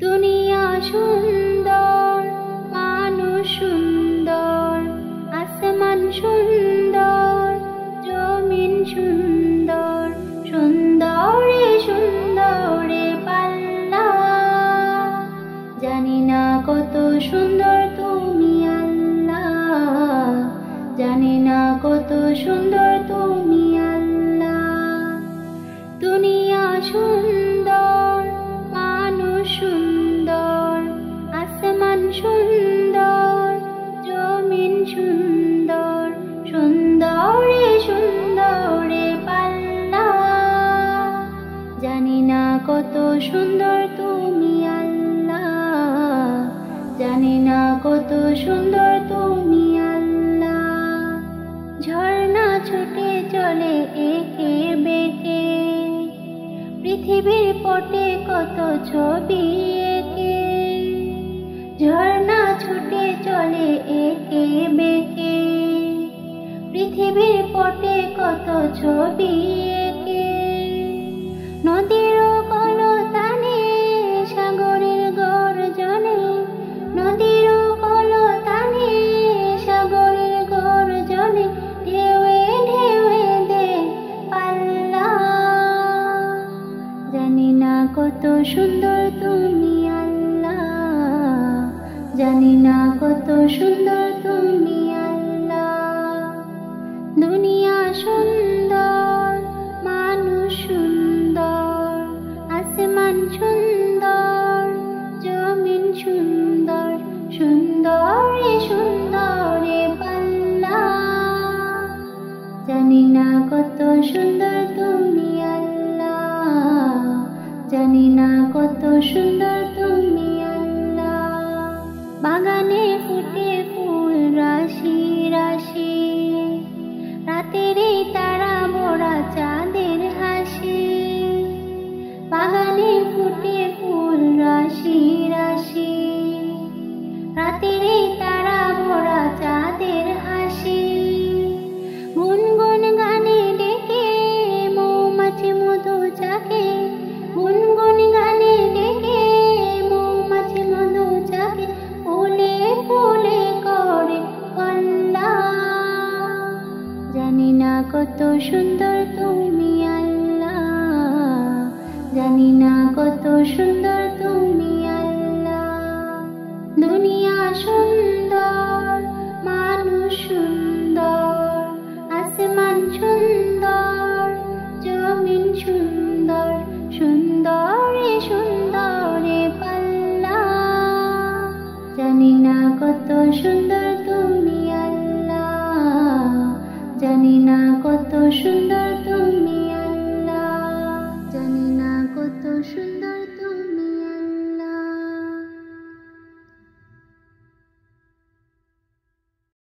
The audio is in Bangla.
দুনিয়া সুন্দর, মানুষ সুন্দর, আসমান সুন্দর, জমিন সুন্দর, সুন্দরে সুন্দরে পাল্লা। জানি না কত সুন্দর তুমি আল্লাহ, জানি না কত সুন্দর তুমি আল্লাহ। দুনিয়া সুন্দর, মানুষ সুন্দর, আসমান সুন্দর, জমিন সুন্দর, সুন্দরে সুন্দরে পাল্লা। জানি না কত সুন্দর তুমি আল্লাহ, জানি না কত সুন্দর তুমি আল্লাহ। ঝর্ণা ছুটে চলে একে বেঁকে, পৃথিবীর পটে কত ছবি এঁকে। ঝর্ণা ছুটে চলে একে বেঁকে, পৃথিবীর পটে কত ছবি এঁকে। নদীর কলতানে, সাগরের গর্জনে, নদীর কলতানে, সাগরের গর্জনে, ঢেউয়ে ঢেউয়ে দে পাল্লা। জানি না কত সুন্দর তুমি আল্লাহ, জানি না কত সুন্দর তুমি আল্লাহ। দুনিয়া সুন্দর, মানুষ সুন্দর, আসমান সুন্দর, জমিন সুন্দর, সুন্দরে সুন্দরে পাল্লা। জানি না কত সুন্দর তুমি আল্লাহ, জানি না কত সুন্দর তুমি আল্লাহ। বাগানে ফুটে ফুল রাশি রাশি, রাতের এই তারা ভরা চাঁদের হাসি। বাগানে ফুটে ফুল রাশি রাশি, রাতের এই তারা ভরা চাঁদের হাসি। গুনগুন গানে ডেকে মৌমাছি মধু চাকে, গুনগুন গানে ডেকে মৌমাছি মধু চাকে, ফুলে ফুলে করে কল্লা। জানি না কত সুন্দর তুমি আল্লাহ, জানি না কত সুন্দর তুমি আল্লাহ। দুনিয়া সুন্দর, মানুষ সুন্দর, আসমান সুন্দর, জমিন সুন্দর, সুন্দরে সুন্দরে পাল্লা। জানি না কত সুন্দর তুমি আল্লাহ, জানি না কত সুন্দর